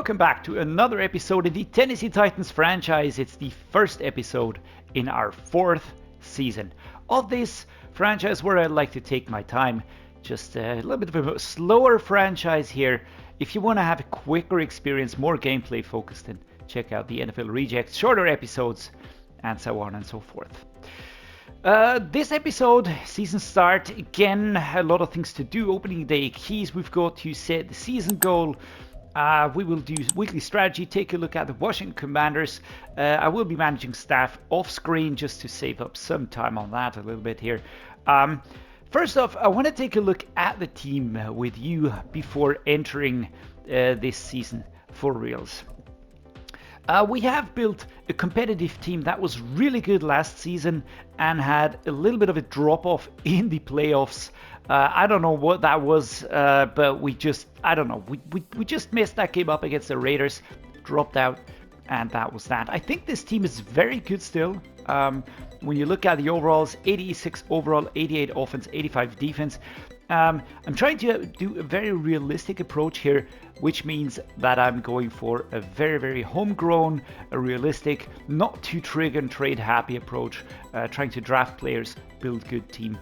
welcome back to another episode of the Tennessee Titans franchise. It's the first episode in our fourth season of this franchise where I like to take my time. Just a little bit of a slower franchise here. If you want to have a quicker experience, more gameplay focused, then check out the NFL Rejects, shorter episodes, and so on and so forth. This episode, season start, again, a lot of things to do. Opening day keys, we've got to set the season goal. We will do weekly strategy, take a look at the Washington Commanders. I will be managing staff off screen just to save up some time on that a little bit here. First off, I want to take a look at the team with you before entering this season for reals. We have built a competitive team that was really good last season and had a little bit of a drop-off in the playoffs. I don't know what that was, but we just messed that game up against the Raiders, dropped out, and that was that. I think this team is very good still. When you look at the overalls, 86 overall, 88 offense, 85 defense. I'm trying to do a very realistic approach here, which means that I'm going for a very, very homegrown, a realistic, not too trigger and trade happy approach, trying to draft players, build good team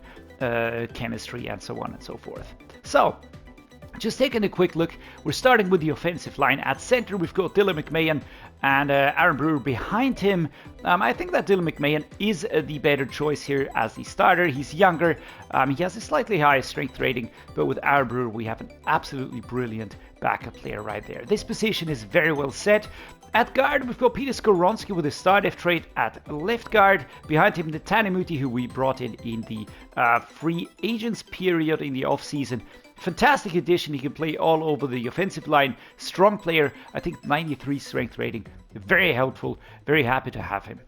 chemistry, and so on and so forth. So, just taking a quick look, we're starting with the offensive line. At center, we've got Dylan McMahon and Aaron Brewer behind him. I think that Dylan McMahon is the better choice here as the starter. He's younger, he has a slightly higher strength rating, but with Aaron Brewer, we have an absolutely brilliant backup player right there. This position is very well set. At guard, we've got Peter Skoronski with a star def trait at left guard. Behind him, Netane Muti, who we brought in the free agents period in the offseason. Fantastic addition. He can play all over the offensive line. Strong player. I think 93 strength rating. Very helpful. Very happy to have him.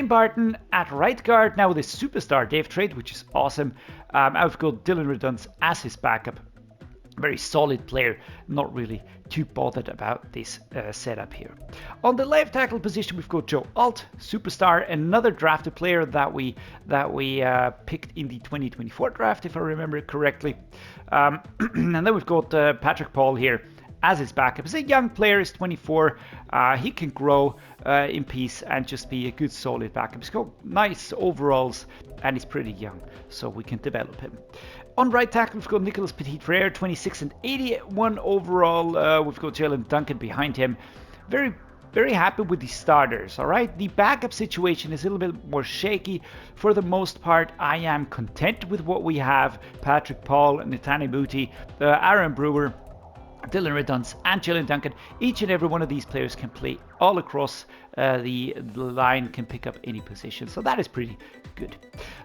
Barton at right guard now with a superstar def trait, which is awesome. I've got Dylan Redunce as his backup. Very solid player. Not really too bothered about this setup here. On the left tackle position, we've got Joe Alt, superstar, another drafted player that we picked in the 2024 draft, if I remember correctly. And then we've got Patrick Paul here as his backup. He's a young player, he's 24. He can grow in peace and just be a good solid backup. He's got nice overalls and he's pretty young, so we can develop him. On right tackle, we've got Nicholas Petit-Frere, 26 and 81 overall. We've got Jaelyn Duncan behind him. Very, very happy with the starters, all right? The backup situation is a little bit more shaky. For the most part, I am content with what we have. Patrick Paul, Netane Muti, Aaron Brewer, Dylan Redunce, and Jaelyn Duncan. Each and every one of these players can play all across the line, can pick up any position. So that is pretty good.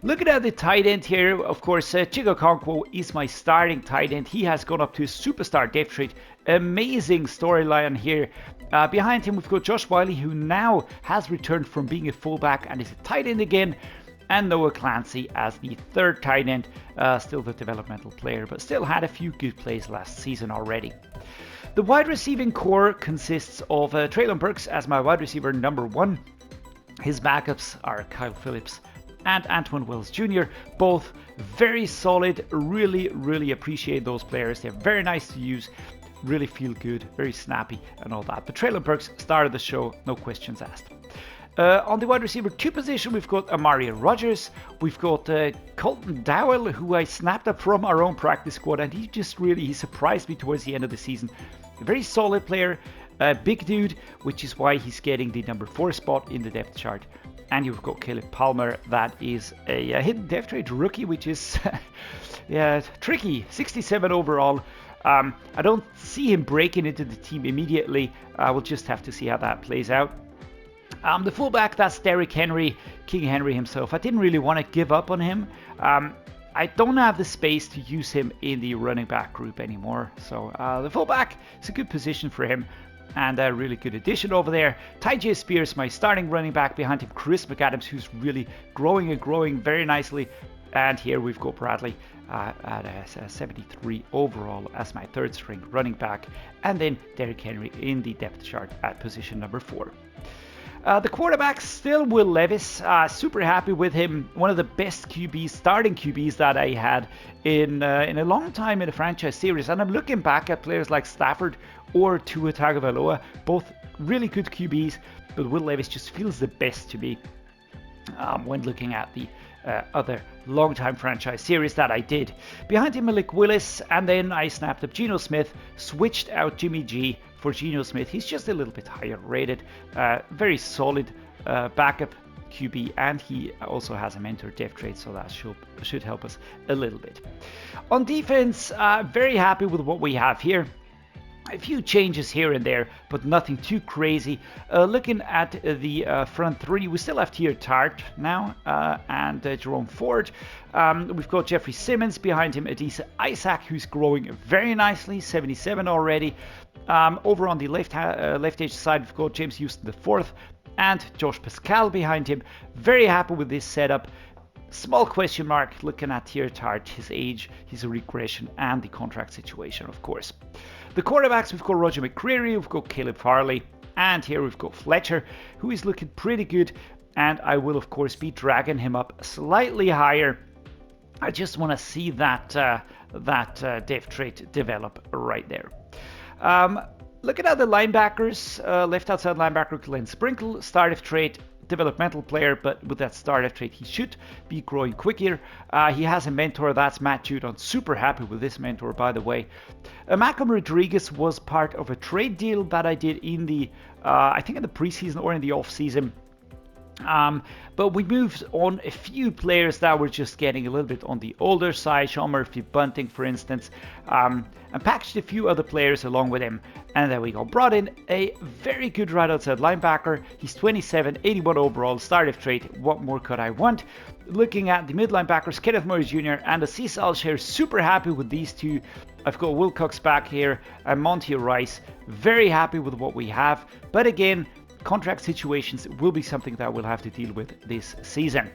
Looking at the tight end here, of course, Chig Okonkwo is my starting tight end. He has gone up to a superstar depth trait. Amazing storyline here. Behind him, we've got Josh Whyle, who now has returned from being a fullback and is a tight end again. And Noah Clancy as the third tight end, still the developmental player, but still had a few good plays last season already. The wide receiving core consists of Treylon Burks as my wide receiver number 1. His backups are Kyle Phillips and Antwane Wells Jr., both very solid. Really, really appreciate those players. They're very nice to use, really feel good, very snappy and all that. But Treylon Burks started the show, no questions asked. On the wide receiver 2 position, we've got Amani and Rodgers. We've got Colton Dowell, who I snapped up from our own practice squad, and he surprised me towards the end of the season. A very solid player, big dude, which is why he's getting the number 4 spot in the depth chart. And you've got Caleb Palmer, that is a hidden depth trait rookie, which is tricky. 67 overall. I don't see him breaking into the team immediately. We'll just have to see how that plays out. The fullback, that's Derrick Henry, King Henry himself. I didn't really want to give up on him. I don't have the space to use him in the running back group anymore. So the fullback is a good position for him and a really good addition over there. Tyjae Spears, my starting running back. Behind him, Chris McAdams, who's really growing very nicely. And here we've got Bradley at a 73 overall as my third string running back. And then Derrick Henry in the depth chart at position number 4. The quarterback still Will Levis. Super happy with him. One of the best QBs, starting QBs that I had in a long time in the franchise series. And I'm looking back at players like Stafford or Tua Tagovailoa, both really good QBs, but Will Levis just feels the best to me when looking at the other long-time franchise series that I did. Behind him, Malik Willis, and then I snapped up Geno Smith, switched out Jimmy G for Geno Smith. He's just a little bit higher rated, very solid backup QB, and he also has a mentor depth trade, so that should help us a little bit. On defense, very happy with what we have here. A few changes here and there, but nothing too crazy. Looking at the front three, we still have Tier Tart now and Jerome Ford. We've got Jeffrey Simmons behind him, Adisa Isaac, who's growing very nicely, 77 already. Over on the left edge side, we've got James Houston IV and Josh Pascal behind him. Very happy with this setup. Small question mark looking at Tier Tart, his age, his regression, and the contract situation, of course. The quarterbacks, we've got Roger McCreary, we've got Caleb Farley, and here we've got Fletcher, who is looking pretty good, and I will, of course, be dragging him up slightly higher. I just want to see that depth trait develop right there. Looking at the linebackers, left outside linebacker Glenn Sprinkle, startup trait, developmental player, but with that startup trait, he should be growing quicker. He has a mentor, that's Matt Judon. Super happy with this mentor, by the way. Malcolm Rodriguez was part of a trade deal that I did in the, I think in the preseason or in the off season. But we moved on a few players that were just getting a little bit on the older side, Sean Murphy Bunting, for instance, and packaged a few other players along with him. And there we go. Brought in a very good right outside linebacker. He's 27, 81 overall, startup trait. What more could I want? Looking at the mid linebackers, Kenneth Murray Jr. and Azeez Al-Shaair, super happy with these two. I've got Wilcox back here and Monty Rice. Very happy with what we have. But again, contract situations will be something that we'll have to deal with this season.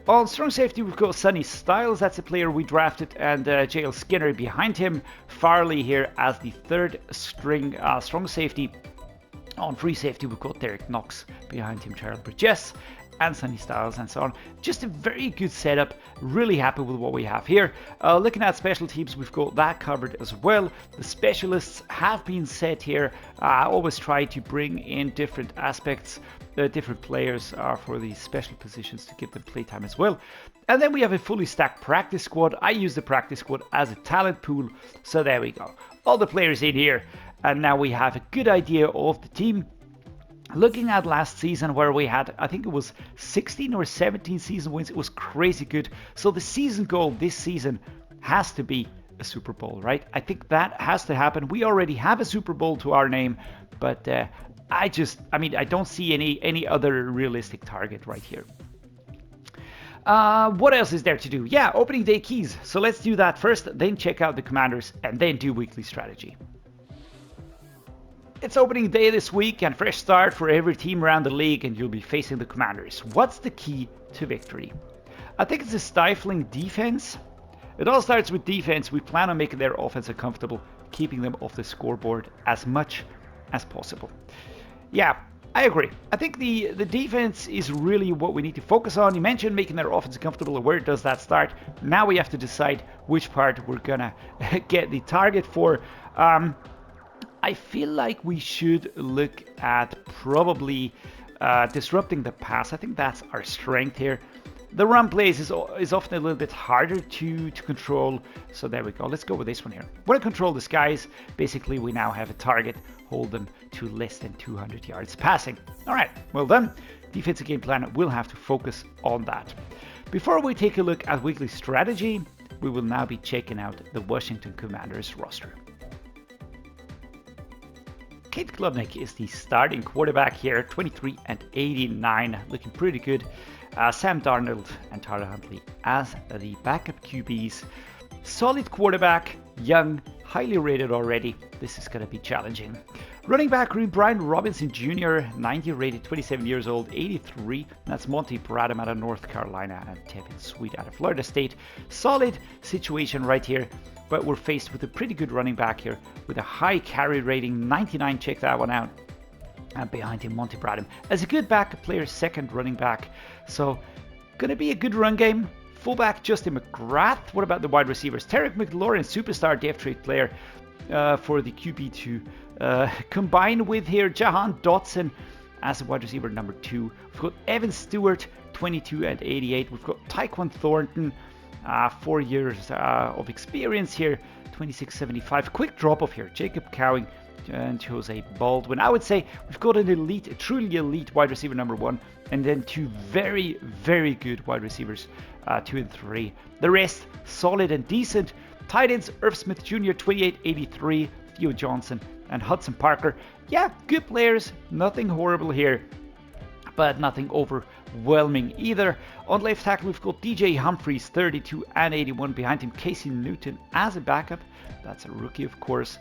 On strong safety, we've got Sonny Styles. That's a player we drafted, and J.L. Skinner behind him. Farley here as the third string strong safety. On free safety, we've got Derrick Knox behind him, Charles Bridges, and Sonny Styles, and so on. Just a very good setup. Really happy with what we have here. Looking at special teams, we've got that covered as well. The specialists have been set here. I always try to bring in different aspects, different players for the special positions to give them playtime as well. And then we have a fully stacked practice squad. I use the practice squad as a talent pool. So there we go. All the players in here. And now we have a good idea of the team. Looking at last season where we had, I think it was 16 or 17 season wins, it was crazy good. So the season goal this season has to be a Super Bowl, right? I think that has to happen. We already have a Super Bowl to our name, but I don't see any other realistic target right here. What else is there to do? Yeah, opening day keys. So let's do that first, then check out the commanders, and then do weekly strategy. It's opening day this week and fresh start for every team around the league, and you'll be facing the Commanders. What's the key to victory? I think it's a stifling defense. It all starts with defense. We plan on making their offense uncomfortable, keeping them off the scoreboard as much as possible. Yeah, I agree. I think the defense is really what we need to focus on. You mentioned making their offense comfortable. Where does that start? Now we have to decide which part we're gonna get the target for. I feel like we should look at probably disrupting the pass. I think that's our strength here. The run plays is often a little bit harder to control. So there we go. Let's go with this one here. Want to control the skies. Basically, we now have a target. Hold them to less than 200 yards passing. All right, well done. Defensive game plan will have to focus on that. Before we take a look at weekly strategy, we will now be checking out the Washington Commanders roster. Kate Klubnik is the starting quarterback here, 23 and 89, looking pretty good. Sam Darnold and Tyler Huntley as the backup QBs. Solid quarterback, young, highly rated already. This is going to be challenging. Running back room, Brian Robinson Jr., 90 rated, 27 years old, 83. That's Monty Bradham out of North Carolina and Tevin Sweet out of Florida State. Solid situation right here, but we're faced with a pretty good running back here with a high carry rating, 99. Check that one out. And behind him, Monty Bradham as a good backup player, second running back. So, going to be a good run game. Fullback, Justin McGrath. What about the wide receivers? Tarek McLaurin, superstar depth trade player for the QB to combine with here. Jahan Dotson as a wide receiver number 2. We've got Evan Stewart, 22 and 88. We've got Tyquan Thornton, 4 years of experience here, 26.75. Quick drop off here. Jacob Cowing and Jose Baldwin. I would say we've got an elite, a truly elite wide receiver number 1, and then 2 very, very good wide receivers, 2 and 3. The rest, solid and decent. Tight ends, Irv Smith Jr., 28.83, Theo Johnson, and Hudson Parker. Yeah, good players, nothing horrible here, but nothing overwhelming either. On left tackle, we've got DJ Humphries, 32 and 81. Behind him, Casey Newton as a backup. That's a rookie, of course.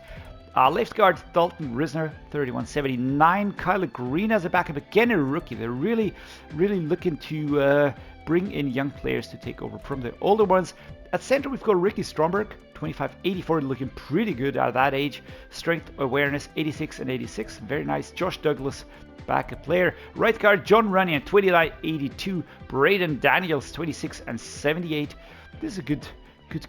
Left guard, Dalton Risner, 31.79. Kyler Green as a backup, again a rookie. They're really looking to bring in young players to take over from the older ones. At center, we've got Ricky Stromberg, 25.84, looking pretty good at that age. Strength awareness, 86 and 86, very nice. Josh Douglas, backup player. Right guard, John Runyan, 29.82. Braden Daniels, 26 and 78. This is a good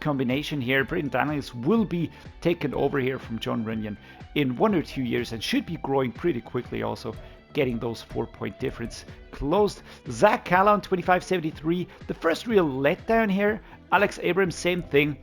combination here. Braden Daniels will be taken over here from John Runyan in 1 or 2 years and should be growing pretty quickly, also getting those 4-point difference closed. Zach Callan, 25.73. The first real letdown here. Alex Abrams, same thing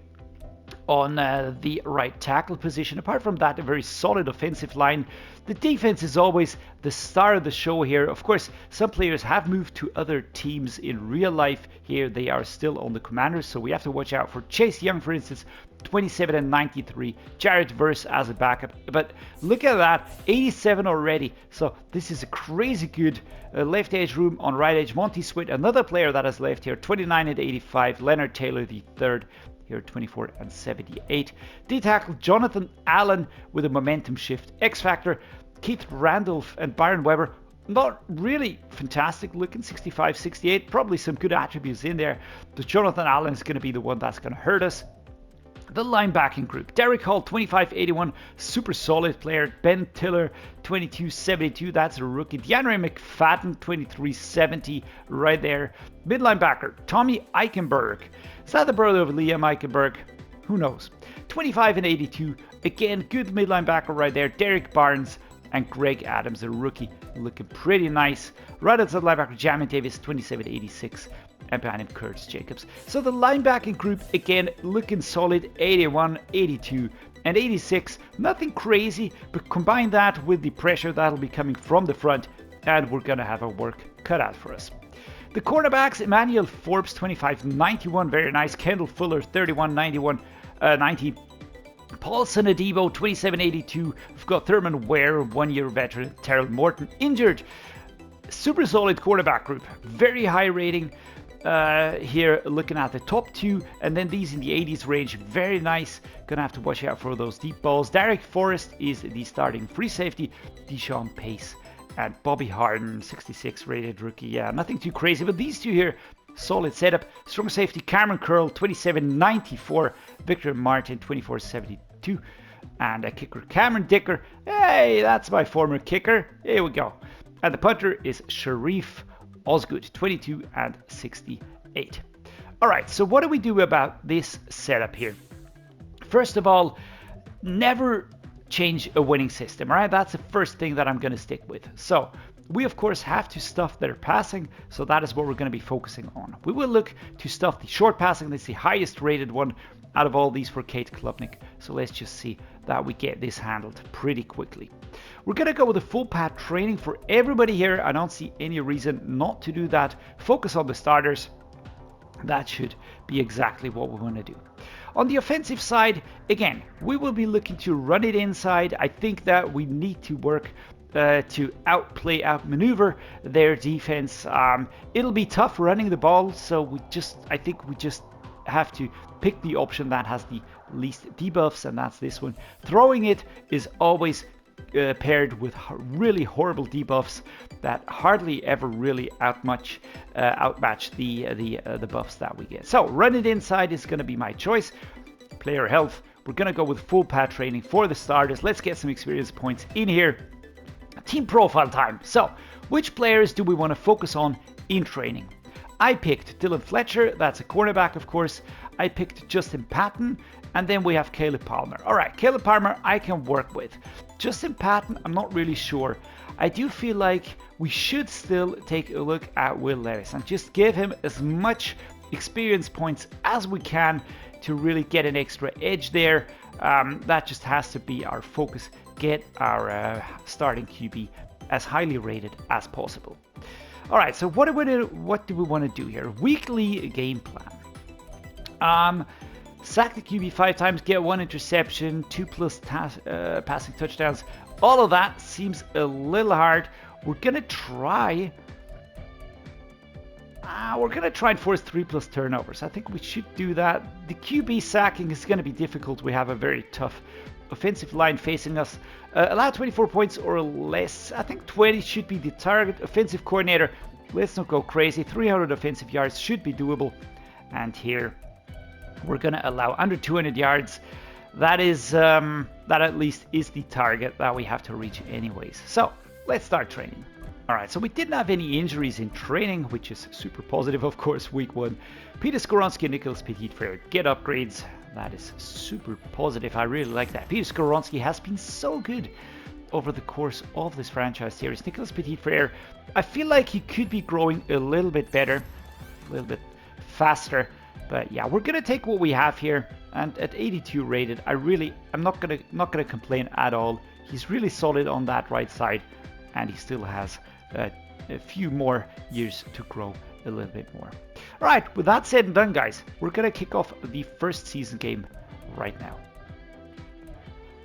on the right tackle position. Apart from that, a very solid offensive line. The defense is always the star of the show here. Of course, some players have moved to other teams in real life. Here they are still on the Commanders, so we have to watch out for Chase Young, for instance, 27 and 93. Jared Verse as a backup. But look at that, 87 already. So this is a crazy good left edge room. On right edge, Monty Sweat, another player that has left here, 29 and 85. Leonard Taylor, the third, here 24 and 78. D-tackle, Jonathan Allen with a momentum shift. X-Factor, Keith Randolph and Byron Weber. Not really fantastic looking, 65, 68. Probably some good attributes in there. But Jonathan Allen is going to be the one that's going to hurt us. The linebacking group, Derrick Hall, 25.81, super solid player. Ben Tiller, 22.72, that's a rookie. DeAndre McFadden, 23.70, right there. Mid linebacker, Tommy Eichenberg. Is that the brother of Liam Eichenberg? Who knows? 25 and 82, again, good mid linebacker right there. Derek Barnes and Greg Adams, a rookie, looking pretty nice. Right outside linebacker, Jamin Davis, 27.86. And behind him, Curtis Jacobs. So the linebacking group, again, looking solid, 81, 82, and 86. Nothing crazy, but combine that with the pressure that'll be coming from the front, and we're going to have our work cut out for us. The cornerbacks, Emmanuel Forbes, 25.91, very nice. Kendall Fuller, 31.91, 90. Paulson Adebo, 27.82. We've got Thurman Ware, 1-year veteran. Terrell Morton, injured. Super solid quarterback group, very high rating. Here looking at the top 2, and then these in the 80s range, very nice. Gonna have to watch out for those deep balls. Derek Forrest is the starting free safety. Deshaun Pace and Bobby Harden, 66 rated rookie. Yeah, nothing too crazy, but these two here, solid setup. Strong safety, Cameron Curl, 27.94. Victor Martin, 24.72. And a kicker, Cameron Dicker. Hey, that's my former kicker. Here we go. And the punter is Sharif Osgood, 22 and 68. All right, so what do we do about this setup here? First of all, never change a winning system, all right? That's the first thing that I'm going to stick with. So we, of course, have to stuff their passing, so that is what we're going to be focusing on. We will look to stuff the short passing. That's the highest rated one out of all these for Kate Klubnik. So let's just see that we get this handled pretty quickly. We're going to go with a full pad training for everybody here. I don't see any reason not to do that. Focus on the starters. That should be exactly what we want to do. On the offensive side, again, we will be looking to run it inside. I think that we need to work to outmaneuver their defense. It'll be tough running the ball, so I think we just have to pick the option that has the least debuffs, and that's this one. Throwing it is always paired with really horrible debuffs that hardly ever really outmatch the buffs that we get. So run it inside is going to be my choice. Player health, we're going to go with full pad training for the starters. Let's get some experience points in here team profile time. So, which players do we want to focus on in training? I picked Dylan Fletcher, that's a cornerback of course. I picked Justin Patton, and then we have Caleb Palmer. Alright, Caleb Palmer I can work with. Justin Patton, I'm not really sure. I do feel like we should still take a look at Will Levis and just give him as much experience points as we can to really get an extra edge there. That just has to be our focus. Get our starting QB as highly rated as possible. Alright, so what do we want to do here? Weekly game plan. Sack the QB 5 times, get 1 interception, 2+ passing touchdowns. All of that seems a little hard. We're gonna try and force 3+ turnovers. I think we should do that. The QB sacking is gonna be difficult. We have a very tough offensive line facing us. Allow 24 points or less. I think 20 should be the target. Offensive coordinator, let's not go crazy. 300 offensive yards should be doable. And here we're gonna allow under 200 yards. That is that at least is the target that we have to reach anyways. So let's start training. Alright, so we didn't have any injuries in training, which is super positive of course, week 1. Peter Skoronski and Nicholas Petit-Frere get upgrades. That is super positive. I really like that. Peter Skoronski has been so good over the course of this franchise series. Nicholas Petit-Frere, I feel like he could be growing a little bit better, a little bit faster. But yeah, we're gonna take what we have here, and at 82 rated, I'm not gonna complain at all. He's really solid on that right side, and he still has a few more years to grow a little bit more. All right, with that said and done, guys, we're gonna kick off the first season game right now.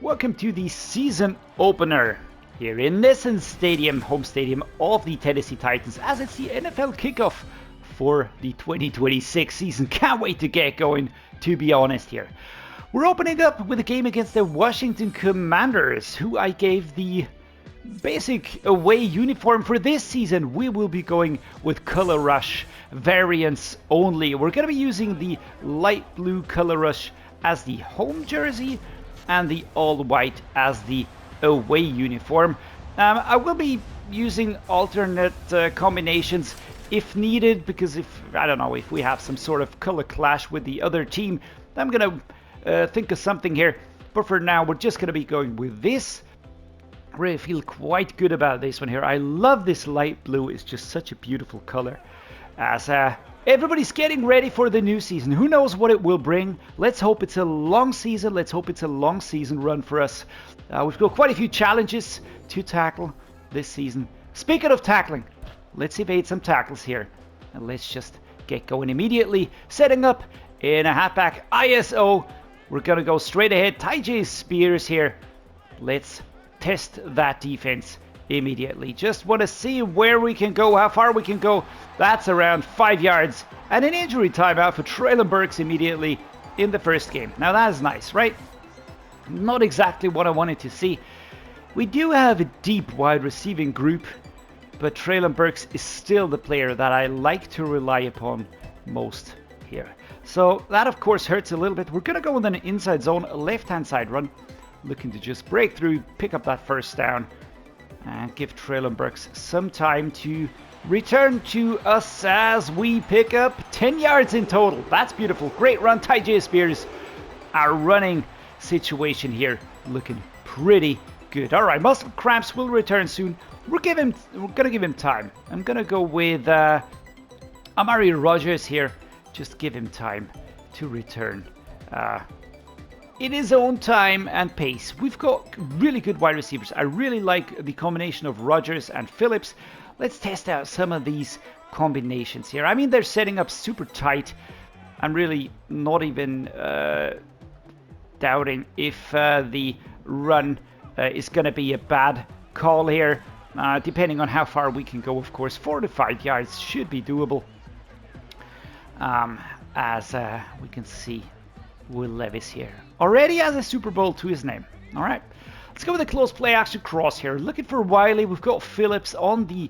Welcome to the season opener here in Nissan Stadium, home stadium of the Tennessee Titans, as it's the NFL kickoff for the 2026 season. Can't wait to get going, to be honest here. We're opening up with a game against the Washington Commanders, who I gave the basic away uniform for this season. We will be going with Color Rush variants only. We're going to be using the light blue Color Rush as the home jersey and the all white as the away uniform. I will be using alternate combinations if needed, because if we have some sort of color clash with the other team, I'm gonna think of something here. But for now, we're just gonna be going with this. I really feel quite good about this one here. I love this light blue. It's just such a beautiful color. As everybody's getting ready for the new season. Who knows what it will bring? Let's hope it's a long season. Let's hope it's a long season run for us. We've got quite a few challenges to tackle this season. Speaking of tackling, let's evade some tackles here. And let's just get going immediately. Setting up in a halfback ISO. We're going to go straight ahead. Tyjae Spears here. Let's test that defense immediately. Just want to see where we can go, how far we can go. That's around 5 yards. And an injury timeout for Treylon Burks immediately in the first game. Now that is nice, right? Not exactly what I wanted to see. We do have a deep wide receiving group, but Treylon Burks is still the player that I like to rely upon most here. So that of course hurts a little bit. We're going to go with an inside zone, a left-hand side run. Looking to just break through, pick up that first down, and give Treylon Burks some time to return to us as we pick up 10 yards in total. That's beautiful. Great run, Tyjae Spears. Our running situation here looking pretty good. All right, muscle cramps will return soon. We're gonna give him time. I'm gonna go with Amari Rodgers here. Just give him time to return in his own time and pace. We've got really good wide receivers. I really like the combination of Rodgers and Phillips. Let's test out some of these combinations here. I mean, they're setting up super tight. I'm really not even doubting if the run is going to be a bad call here. Depending on how far we can go, of course. 4 to 5 yards should be doable. As we can see, Will Levis here already has a Super Bowl to his name. All right, let's go with a close play action cross here. Looking for Whyle. We've got Phillips on the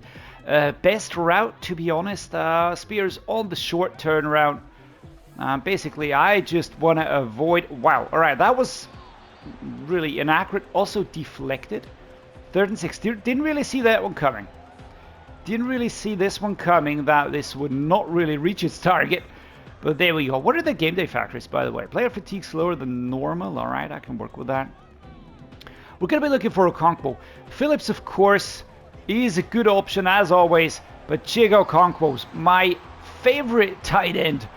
best route, to be honest. Spears on the short turnaround. Basically, I just want to avoid... Wow, all right, that was really inaccurate. Also deflected 3rd and 6. Didn't really see that one coming. Didn't really see this one coming, that this would not really reach its target. But there we go. What are the game day factors, by the way? Player fatigue slower than normal. All right, I can work with that. We're going to be looking for Okonkwo. Phillips, of course, is a good option as always. But Chig Okonkwo's my favorite tight end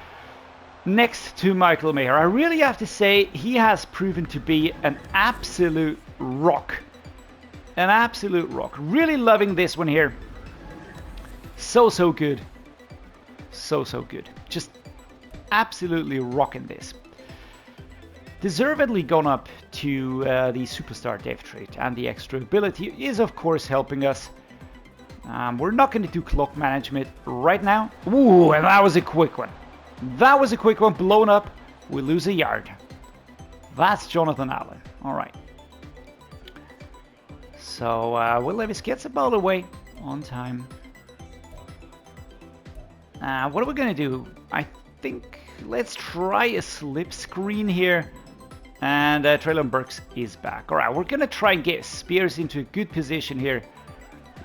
next to Michael Mayer. I really have to say he has proven to be an absolute rock. An absolute rock. Really loving this one here. So good. So good. Just absolutely rocking this. Deservedly gone up to the superstar dev trait, and the extra ability is of course helping us. We're not going to do clock management right now. Ooh, and that was a quick one. That was a quick one. Blown up. We lose a yard. That's Jonathan Allen. All right. So Will Levis gets the ball away on time. What are we going to do? I think let's try a slip screen here. And Treylon Burks is back. All right, we're going to try and get Spears into a good position here.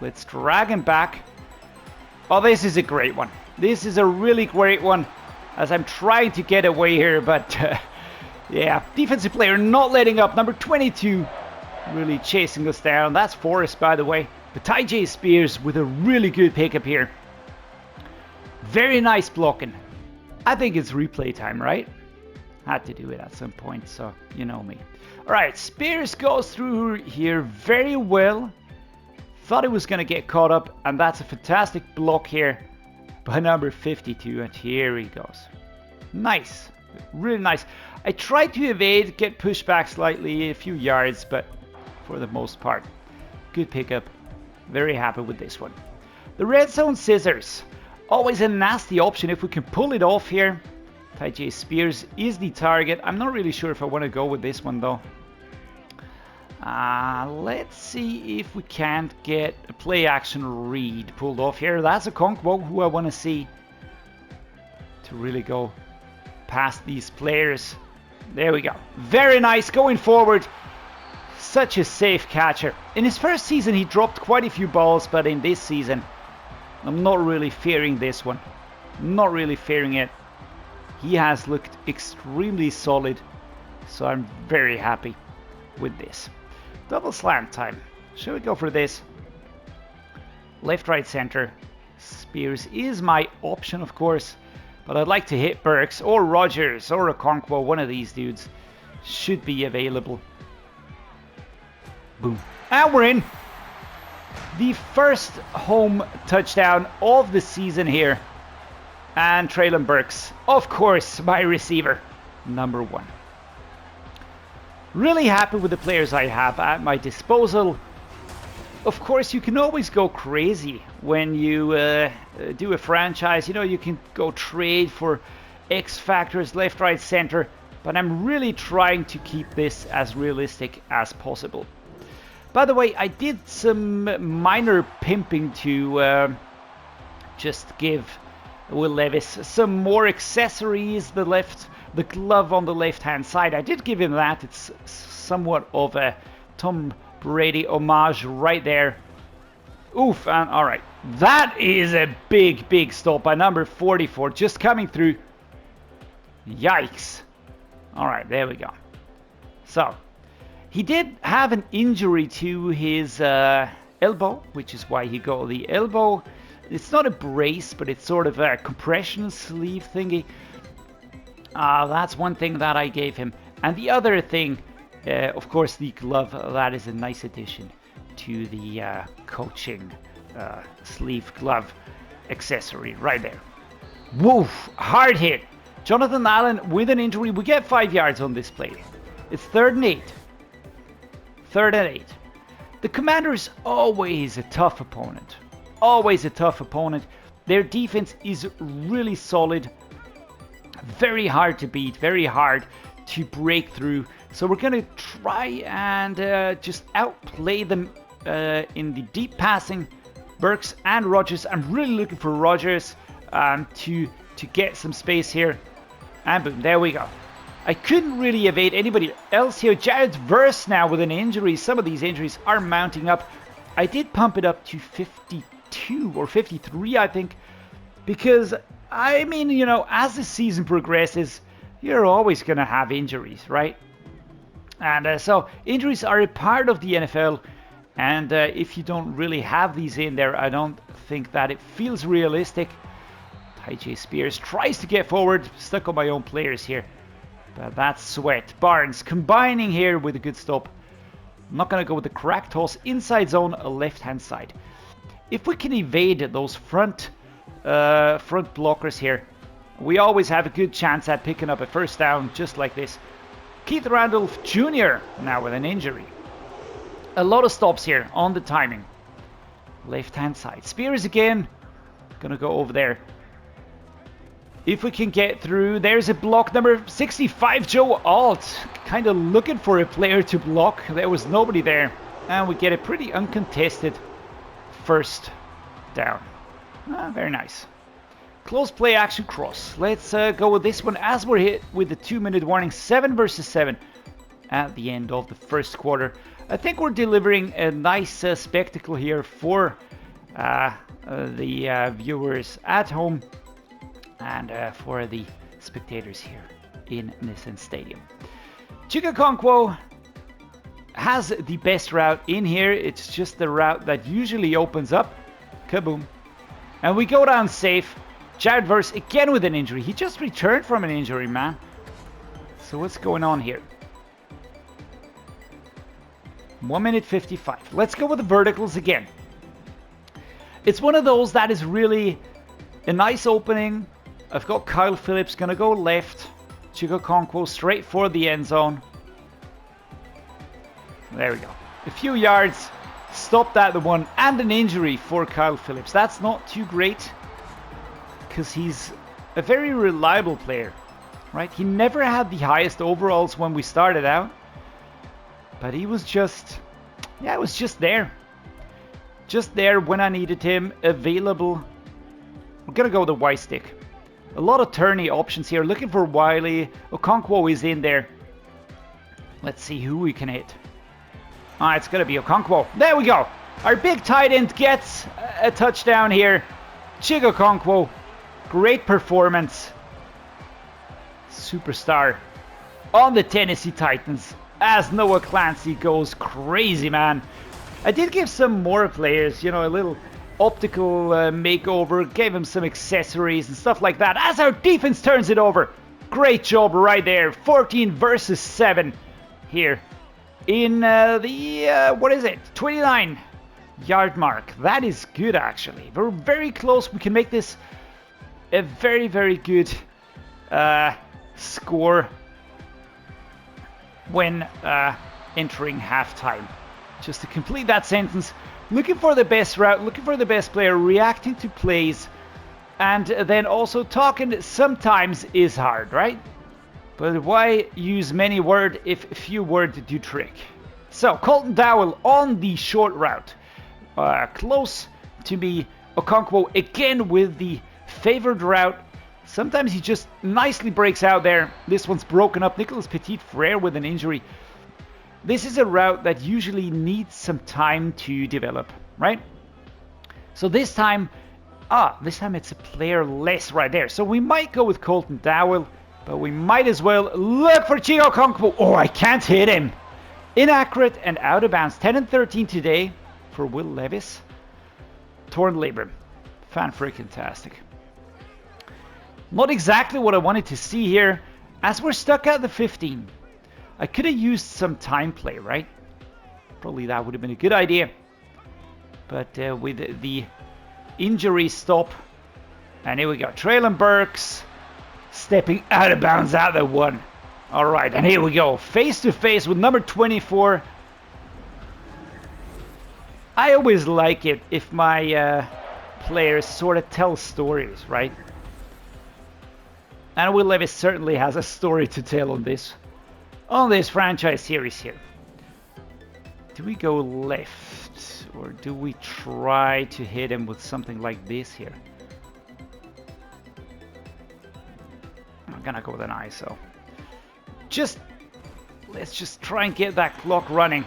Let's drag him back. Oh, this is a great one. This is a really great one. As I'm trying to get away here, but yeah, defensive player not letting up. Number 22 really chasing us down. That's Forrest, by the way. But Tyjae Spears with a really good pickup here. Very nice blocking. I think it's replay time, right? Had to do it at some point, so you know me. All right, Spears goes through here very well. Thought he was going to get caught up, and that's a fantastic block here by number 52, and here he goes. Nice. Really nice. I tried to evade, get pushed back slightly, a few yards, but for the most part, good pickup. Very happy with this one. The red zone scissors. Always a nasty option if we can pull it off here. Tyjae Spears is the target. I'm not really sure if I want to go with this one though. Let's see if we can't get a play action read pulled off here. That's Okonkwo who I want to see to really go past these players. There we go. Very nice going forward. Such a safe catcher. In his first season he dropped quite a few balls, but in this season I'm not really fearing this one. Not really fearing it. He has looked extremely solid, so I'm very happy with this. Double slant time. Should we go for this? Left, right, center. Spears is my option, of course, but I'd like to hit Burks or Rodgers or Okonkwo. One of these dudes should be available. Boom. And we're in. The first home touchdown of the season here. And Treylon Burks, of course, my receiver, number 1. Really happy with the players I have at my disposal. Of course, you can always go crazy when you do a franchise. You know, you can go trade for X factors, left, right, center. But I'm really trying to keep this as realistic as possible. By the way, I did some minor pimping to just give Will Levis some more accessories. The glove on the left hand side, I did give him that. It's somewhat of a Tom Brady homage right there. Oof, and all right, that is a big stop by number 44, just coming through. Yikes. All right, there we go. So he did have an injury to his elbow, which is why he got the elbow. It's not a brace, but it's sort of a compression sleeve thingy. That's one thing that I gave him. And the other thing, of course, the glove. That is a nice addition to the coaching sleeve glove accessory right there. Woof! Hard hit. Jonathan Allen with an injury. We get 5 yards on this play. It's 3rd and 8. 3rd and 8. The Commanders, always a tough opponent. Always a tough opponent. Their defense is really solid. Very hard to beat. Very hard to break through. So we're going to try and just outplay them in the deep passing. Burks and Rodgers. I'm really looking for Rodgers to get some space here. And boom, there we go. I couldn't really evade anybody else here. Jared Verse now with an injury. Some of these injuries are mounting up. I did pump it up to 52 or 53, I think, because, I mean, you know, as the season progresses, you're always going to have injuries, right? And so injuries are a part of the NFL, and if you don't really have these in there, I don't think that it feels realistic. Tyjae Spears tries to get forward, stuck on my own players here, but that's Sweat. Barnes combining here with a good stop. I'm not going to go with the crack toss, inside zone, left-hand side. If we can evade those front blockers here, we always have a good chance at picking up a first down, just like this. Keith Randolph Jr. now with an injury. A lot of stops here on the timing. Left-hand side. Spears again. Gonna go over there. If we can get through, there's a block, number 65, Joe Alt. Kind of looking for a player to block. There was nobody there. And we get a pretty uncontested first down. Very nice. Close play action cross. Let's go with this one as we're hit with the 2-minute warning. 7 versus 7 at the end of the first quarter. I think we're delivering a nice spectacle here for the viewers at home and for the spectators here in Nissan Stadium. Chig Okonkwo has the best route in here. It's just the route that usually opens up. Kaboom. And we go down safe. Jared Verse again with an injury. He just returned from an injury, man. So what's going on here? 1 minute 55. Let's go with the verticals again. It's one of those that is really a nice opening. I've got Kyle Phillips going to go left. Chig Okonkwo straight for the end zone. There we go. A few yards. Stopped at the one. And an injury for Kyle Phillips. That's not too great, because he's a very reliable player, right? He never had the highest overalls when we started out, but he was just, yeah, it was just there. Just there when I needed him, available. We're going to go with the Y stick. A lot of tourney options here, looking for Whyle. Okonkwo is in there. Let's see who we can hit. It's going to be Okonkwo. There we go. Our big tight end gets a touchdown here. Chig Okonkwo. Great performance. Superstar on the Tennessee Titans as Noah Clancy goes crazy, man. I did give some more players, you know, a little optical makeover, gave him some accessories and stuff like that as our defense turns it over. Great job right there. 14 versus 7 here in what is it? 29-yard mark. That is good, actually. We're very close. We can make this a very, very good score when entering halftime. Just to complete that sentence, looking for the best route, looking for the best player, reacting to plays, and then also talking sometimes is hard, right? But why use many words if few words do trick? So, Colton Dowell on the short route. Close to me. Okonkwo again with the favored route. Sometimes he just nicely breaks out there. This one's broken up. Nicholas Petit-Frere with an injury. This is a route that usually needs some time to develop, right? So this time it's a player less right there. So we might go with Colton Dowell, but we might as well look for Chig Okonkwo. Oh, I can't hit him. Inaccurate and out of bounds. 10 and 13 today for Will Levis. Torn labrum. Fan-freaking-tastic. Not exactly what I wanted to see here, as we're stuck at the 15. I could have used some time play, right? Probably that would have been a good idea. But with the injury stop, and here we go. Treylon Burks stepping out of bounds at the one. All right, and here we go. Face to face with number 24. I always like it if my players sort of tell stories, right? And Will Levis certainly has a story to tell on this franchise series here. Do we go left, or do we try to hit him with something like this here? I'm gonna go with an ISO. Let's just try and get that clock running.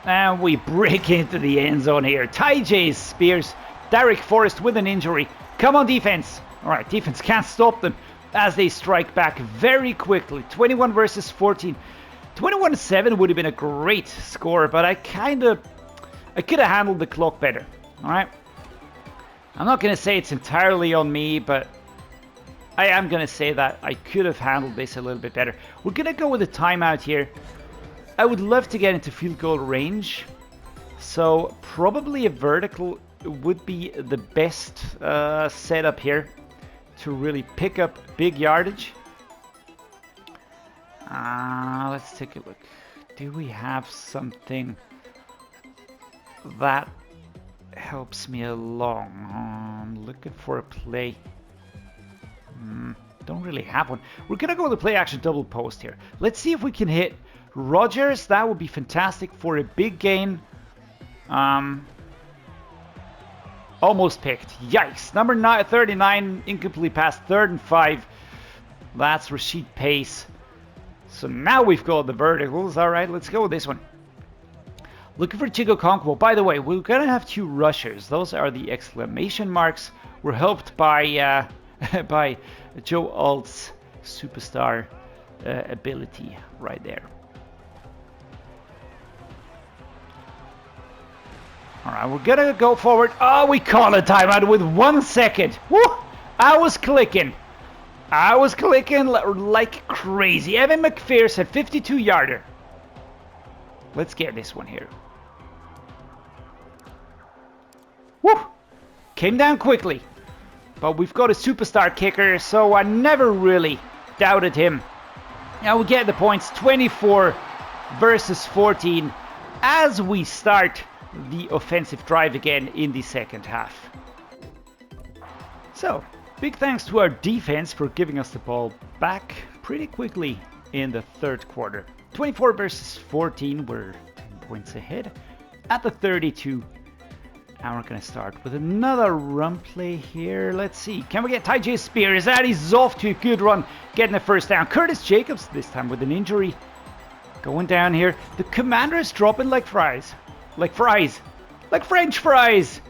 And we break into the end zone here. Tyjae spears Derrick Forrest with an injury. Come on, defense. All right, defense can't stop them as they strike back very quickly. 21 versus 14. 21-7 would have been a great score, but I could have handled the clock better. All right. I'm not going to say it's entirely on me, but I am going to say that I could have handled this a little bit better. We're going to go with a timeout here. I would love to get into field goal range, so probably a vertical would be the best setup here to really pick up big yardage. Let's take a look. Do we have something that helps me along? I'm looking for a play. Don't really have one. We're going to go with the play action double post here. Let's see if we can hit Rodgers. That would be fantastic for a big gain. Almost picked. Yikes. Number 39, incomplete pass, 3rd and 5. That's Rashid Pace. So now we've got the verticals. All right, let's go with this one. Looking for Chig Okonkwo. By the way, we're going to have 2 rushers. Those are the exclamation marks. We're helped by by Joe Alt's superstar ability right there. All right, we're going to go forward. Oh, we call a timeout with 1 second. Woo! I was clicking like crazy. Evan McPherson said 52-yarder. Let's get this one here. Woo! Came down quickly. But we've got a superstar kicker, so I never really doubted him. Now we get the points, 24 versus 14, as we start the offensive drive again in the second half. So, big thanks to our defense for giving us the ball back pretty quickly in the third quarter. 24 versus 14, we're 10 points ahead at the 32. And we're going to start with another run play here. Let's see. Can we get Tyjae Spears? That is off to a good run, getting the first down. Curtis Jacobs this time with an injury. Going down here. The commander is dropping like fries. Like fries. Like French fries.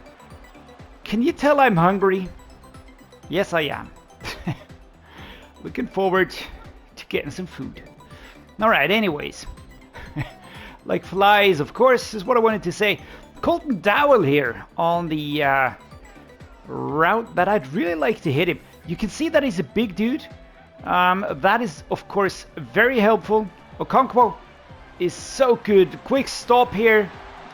Can you tell I'm hungry? Yes, I am. Looking forward to getting some food. Alright, anyways. Like flies, of course, is what I wanted to say. Colton Dowell here on the route that I'd really like to hit him. You can see that he's a big dude. That is, of course, very helpful. Okonkwo is so good. Quick stop here.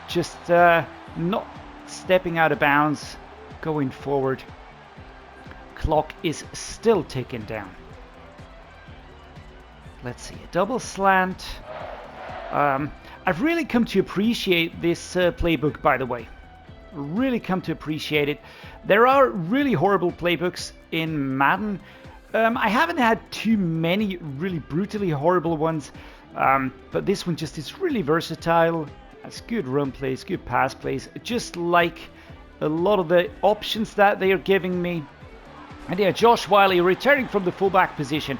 Just not stepping out of bounds. Going forward. Clock is still ticking down. Let's see. A double slant. I've really come to appreciate this playbook, by the way. Really come to appreciate it. There are really horrible playbooks in Madden. I haven't had too many really brutally horrible ones, but this one just is really versatile. It's good run plays, good pass plays, just like a lot of the options that they are giving me. And yeah, Josh Whyle returning from the fullback position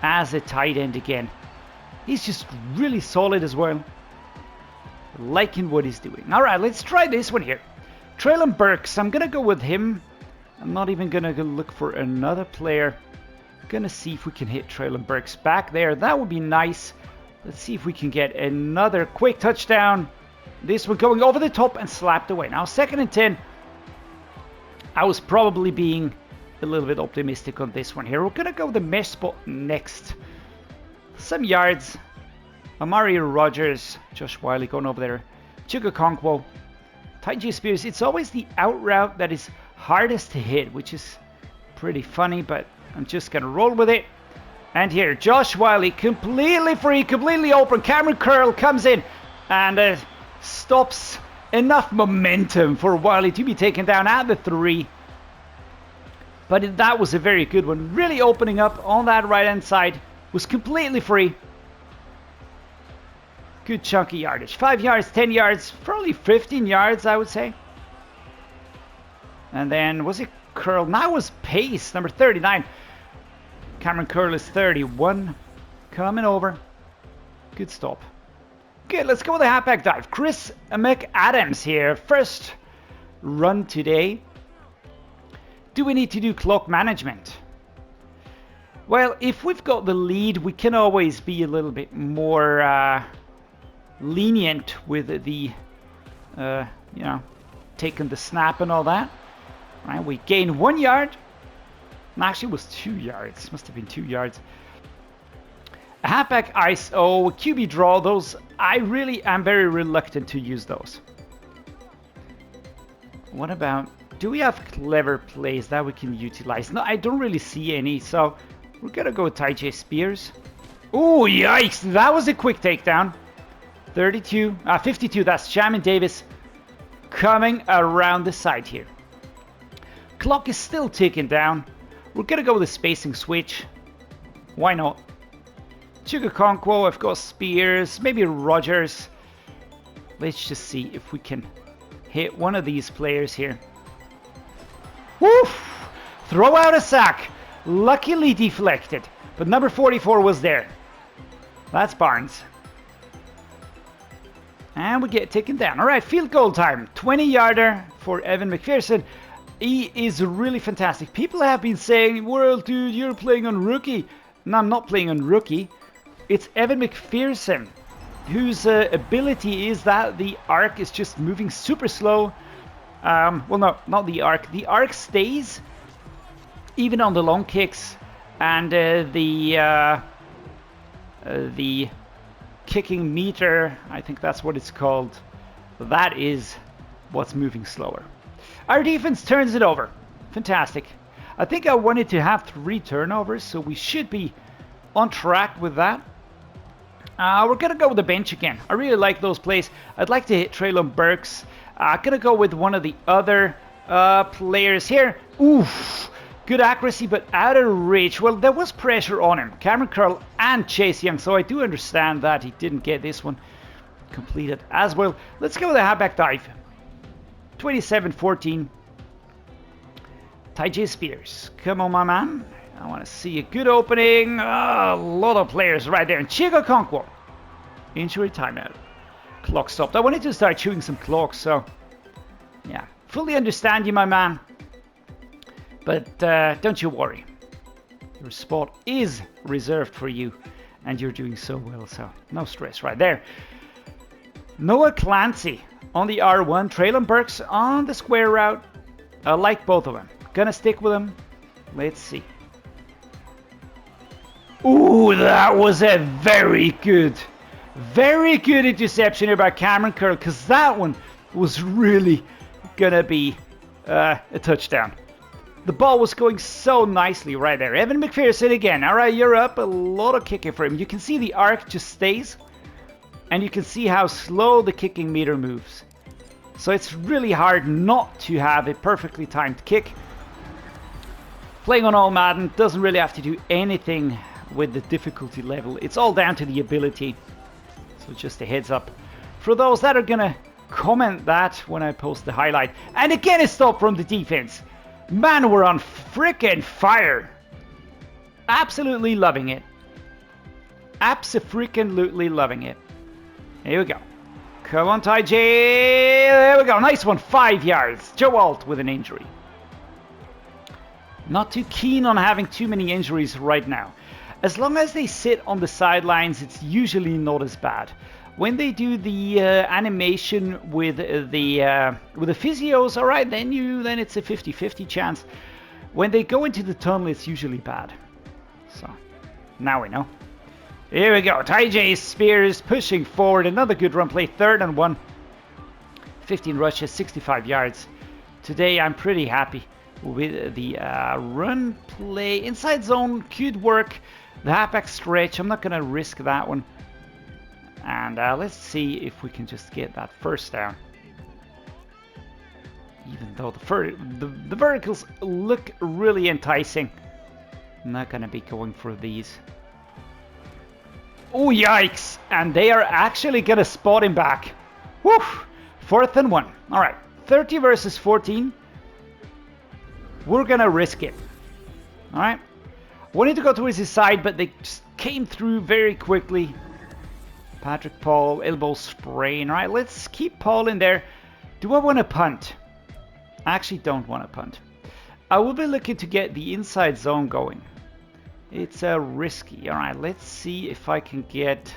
as a tight end again. He's just really solid as well. Liking what he's doing. Alright, let's try this one here. Treylon Burks. I'm going to go with him. I'm not even going to look for another player. Going to see if we can hit Treylon Burks back there. That would be nice. Let's see if we can get another quick touchdown. This one going over the top and slapped away. Now, 2nd and 10. I was probably being a little bit optimistic on this one here. We're going to go with the mesh spot next. Some yards. Amari Rodgers, Josh Whyle going over there. Chig Okonkwo, Tyjae Spears. It's always the out route that is hardest to hit, which is pretty funny, but I'm just going to roll with it. And here, Josh Whyle, completely free, completely open. Cameron Curl comes in and stops enough momentum for Whyle to be taken down at the 3. But that was a very good one. Really opening up on that right-hand side. Was completely free. Good chunky yardage. 5 yards, 10 yards, probably 15 yards, I would say. And then, was it Curl? Now it was Pace, number 39. Cameron Curl is 31. Coming over. Good stop. Good, let's go with a halfback dive. Chris McAdams here. First run today. Do we need to do clock management? Well, if we've got the lead, we can always be a little bit more lenient with the, you know, taking the snap and all that. Right, we gain 1 yard. Actually, it was 2 yards. Must have been 2 yards. A halfback ISO, QB draw, those, I really am very reluctant to use those. What about, do we have clever plays that we can utilize? No, I don't really see any, so we're gonna go with Tyjae Spears. Oh, yikes, that was a quick takedown. 52, that's Jamin Davis coming around the side here. Clock is still ticking down. We're gonna go with a spacing switch. Why not? Chig Okonkwo, I've got Spears, maybe Rodgers. Let's just see if we can hit one of these players here. Woof! Throw out a sack. Luckily deflected, but number 44 was there. That's Barnes. And we get taken down. All right, field goal time. 20-yarder for Evan McPherson. He is really fantastic. People have been saying, "World, dude, you're playing on rookie." No, I'm not playing on rookie. It's Evan McPherson, whose ability is that the arc is just moving super slow. Well, no, not the arc. The arc stays even on the long kicks, and the kicking meter, I think that's what it's called, that is what's moving slower. Our defense turns it over. Fantastic. I think I wanted to have 3 turnovers, so we should be on track with that. We're going to go with the bench again. I really like those plays. I'd like to hit Treylon Burks. I'm going to go with one of the other players here. Oof. Good accuracy, but out of reach. Well, there was pressure on him. Cameron Curl and Chase Young, so I do understand that he didn't get this one completed as well. Let's go with a halfback dive. 27-14. Tyjae Spears. Come on, my man. I want to see a good opening. Oh, a lot of players right there. And Chig Okonkwo. Injury timeout. Clock stopped. I wanted to start chewing some clocks, so yeah. Fully understand you, my man. But don't you worry. Your spot is reserved for you. And you're doing so well, so no stress right there. Noah Clancy on the R1. Treylon Burks on the square route. I like both of them. Gonna stick with them. Let's see. Ooh, that was a very good interception here by Cameron Curl, because that one was really gonna be a touchdown. The ball was going so nicely right there. Evan McPherson again. All right, you're up. A lot of kicking for him. You can see the arc just stays, and you can see how slow the kicking meter moves. So it's really hard not to have a perfectly timed kick. Playing on all Madden doesn't really have to do anything with the difficulty level. It's all down to the ability. So just a heads up for those that are gonna comment that when I post the highlight. And again, a stop from the defense. Man, we're on frickin' fire. Absolutely loving it. Abso-freaking-lutely loving it. Here we go. Come on, Tyjae. There we go. Nice one. 5 yards. Joe Alt with an injury. Not too keen on having too many injuries right now. As long as they sit on the sidelines, it's usually not as bad. When they do the animation with the physios, all right, then it's a 50-50 chance. When they go into the tunnel, it's usually bad. So now we know. Here we go. Tyjae Spears pushing forward. Another good run play. 3rd and 1. 15 rushes, 65 yards. Today I'm pretty happy with the run play. Inside zone could work. The halfback stretch, I'm not going to risk that one. And let's see if we can just get that first down. Even though the verticals look really enticing, I'm not going to be going for these. Oh, yikes! And they are actually going to spot him back. Woo! 4th and 1. All right, 30 versus 14. We're going to risk it. All right. Wanted to go towards his side, but they just came through very quickly. Patrick Paul, elbow sprain. All right, let's keep Paul in there. Do I want to punt? I actually don't want to punt. I will be looking to get the inside zone going. It's risky. All right, let's see if I can get...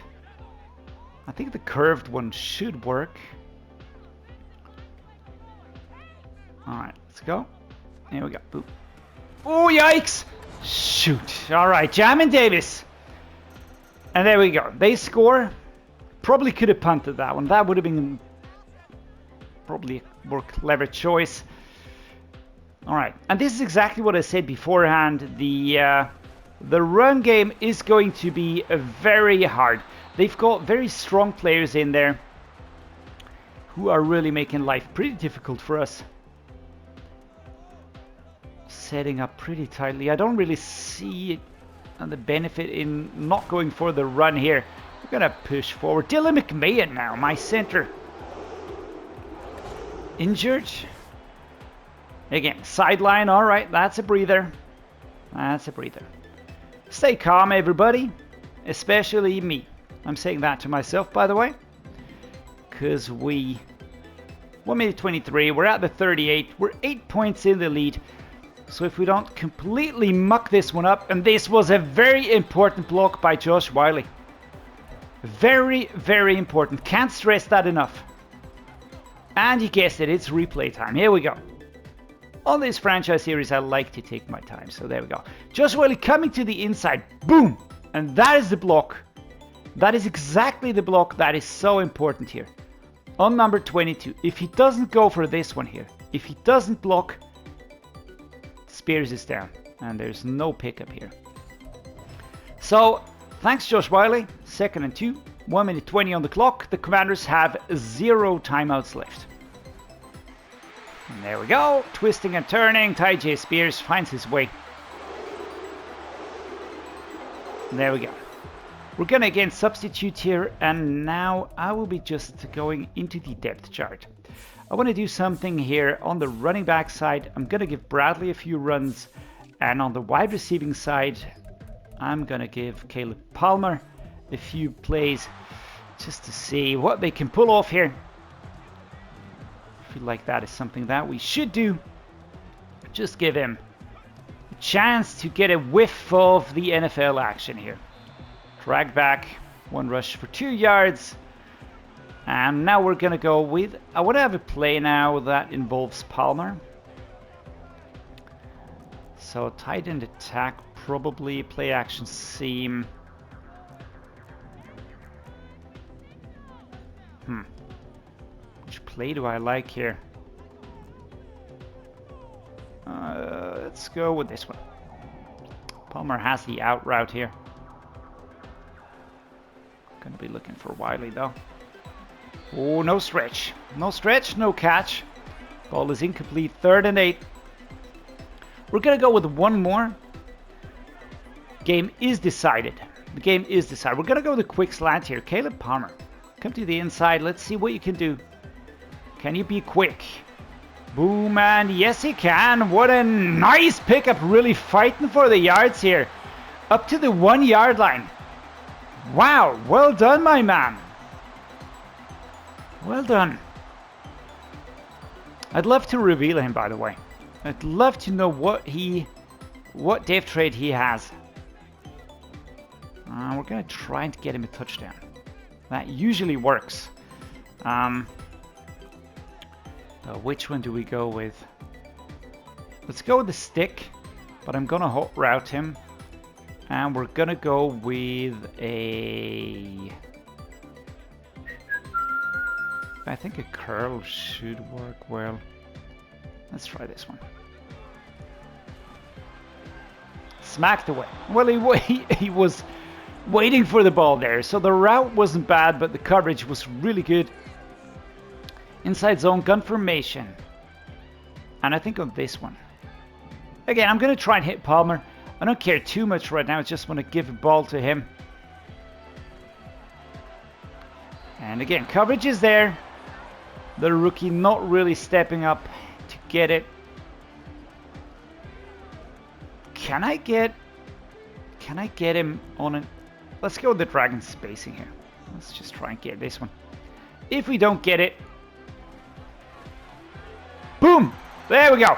I think the curved one should work. All right, let's go. Here we go. Boop. Oh, yikes! Shoot. All right, Jamin Davis. And there we go. They score. Probably could have punted that one. That would have been probably a more clever choice. All right, and this is exactly what I said beforehand. The run game is going to be very hard. They've got very strong players in there who are really making life pretty difficult for us. Setting up pretty tightly. I don't really see the benefit in not going for the run here. We're going to push forward. Dylan McMahon now, my center. Injured. Again, sideline. All right, that's a breather. That's a breather. Stay calm, everybody. Especially me. I'm saying that to myself, by the way. Because 1 minute 23. We're at the 38. We're 8 points in the lead. So if we don't completely muck this one up, and this was a very important block by Josh Whyle. Very, very important. Can't stress that enough. And you guessed it, it's replay time. Here we go. On this franchise series, I like to take my time. So there we go. Josh Whyle coming to the inside. Boom! And that is the block. That is exactly the block that is so important here. On number 22. If he doesn't go for this one here, if he doesn't block, Spears is down, and there's no pickup here. So, thanks Josh Whyle. 2nd and 2. 1 minute 20 on the clock. The Commanders have 0 timeouts left. And there we go. Twisting and turning. Tyjae Spears finds his way. And there we go. We're going to again substitute here, and now I will be just going into the depth chart. I want to do something here on the running back side. I'm going to give Bradley a few runs. And on the wide receiving side, I'm going to give Caleb Palmer a few plays just to see what they can pull off here. I feel like that is something that we should do. Just give him a chance to get a whiff of the NFL action here. Drag back, 1 rush for 2 yards. And now we're going to go with... I want to have a play now that involves Palmer. So tight end attack, probably play action seam. Which play do I like here? Let's go with this one. Palmer has the out route here. Going to be looking for Whyle though. Oh, no stretch. No stretch, no catch. Ball is incomplete. 3rd and 8. We're going to go with 1 more. Game is decided. The game is decided. We're going to go with a quick slant here. Caleb Palmer, come to the inside. Let's see what you can do. Can you be quick? Boom, and yes, he can. What a nice pickup. Really fighting for the yards here. Up to the 1 yard line. Wow, well done, my man. Well done. I'd love to reveal him, by the way. I'd love to know what dev trade he has. We're going to try and get him a touchdown. That usually works. Which one do we go with? Let's go with the stick, but I'm going to hot route him. And we're going to go with a... I think a curl should work well. Let's try this one. Smacked away. Well, he was waiting for the ball there. So the route wasn't bad, but the coverage was really good. Inside zone, gun formation. And I think on this one. Again, I'm going to try and hit Palmer. I don't care too much right now. I just want to give a ball to him. And again, coverage is there. The rookie not really stepping up to get it. Can I get him on it? Let's go with the dragon spacing here. Let's just try and get this one. If we don't get it, boom! There we go.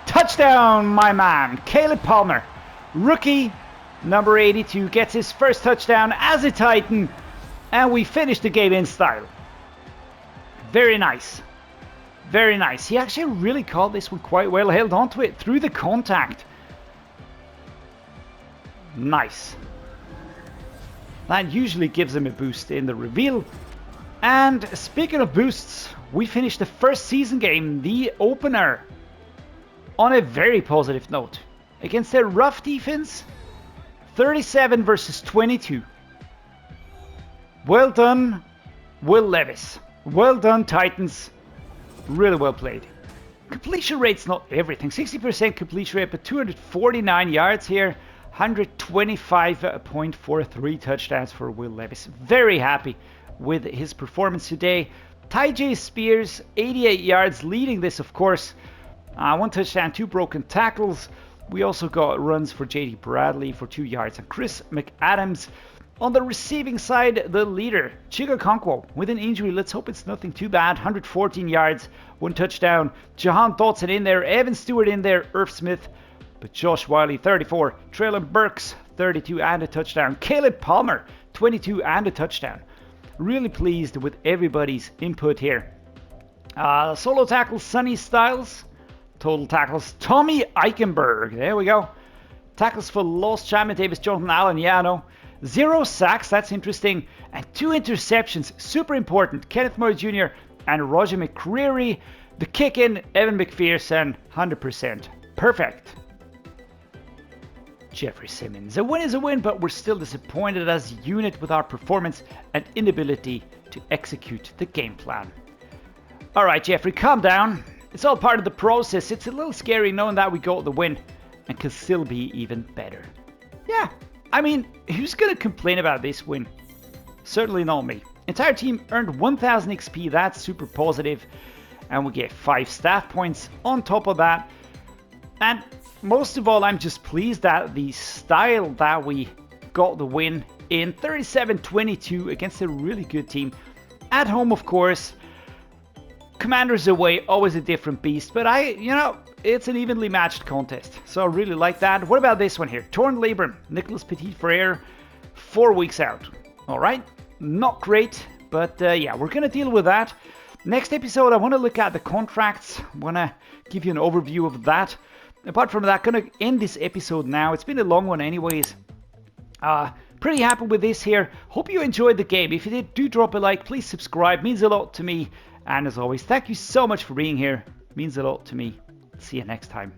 Touchdown, my man. Caleb Palmer, rookie, number 82, gets his first touchdown as a Titan. And we finish the game in style. Very nice. Very nice. He actually really called this one quite well. Held on to it through the contact. Nice. That usually gives him a boost in the reveal. And speaking of boosts, we finished the first season game, the opener, on a very positive note. Against a rough defense, 37 versus 22. Well done, Will Levis. Well done, Titans. Really well played. Completion rate's not everything. 60% completion rate, but 249 yards here. 125.43 touchdowns for Will Levis. Very happy with his performance today. Tyjae Spears, 88 yards, leading this, of course. 1 touchdown, 2 broken tackles. We also got runs for JD Bradley for 2 yards. And Chris McAdams on the receiving side, the leader, Chig Okonkwo, with an injury. Let's hope it's nothing too bad. 114 yards, 1 touchdown. Jahan Dotson in there, Evan Stewart in there, Irv Smith. But Josh Whyle, 34. Treylon Burks, 32 and a touchdown. Caleb Palmer, 22 and a touchdown. Really pleased with everybody's input here. Solo tackles, Sonny Styles. Total tackles, Tommy Eichenberg. There we go. Tackles for lost champion Davis, Jonathan Allen. Yeah, I know. 0 sacks, that's interesting. And 2 interceptions, super important. Kenneth Murray Jr. and Roger McCreary. The kick-in, Evan McPherson, 100%. Perfect. Jeffrey Simmons. A win is a win, but we're still disappointed as a unit with our performance and inability to execute the game plan. Alright, Jeffrey, calm down. It's all part of the process. It's a little scary knowing that we got the win and can still be even better. Yeah, I mean, who's going to complain about this win? Certainly not me. Entire team earned 1000 XP. That's super positive. And we get 5 staff points on top of that. And most of all, I'm just pleased that the style that we got the win in 37-22 against a really good team. At home, of course. Commanders away, always a different beast. But it's an evenly matched contest. So I really like that. What about this one here? Torn labrum, Nicholas Petit-Frere, 4 weeks out. Alright, not great. But yeah, we're going to deal with that. Next episode, I want to look at the contracts. I want to give you an overview of that. Apart from that, going to end this episode now. It's been a long one anyways. Pretty happy with this here. Hope you enjoyed the game. If you did, do drop a like. Please subscribe. Means a lot to me. And as always, thank you so much for being here. Means a lot to me. See you next time.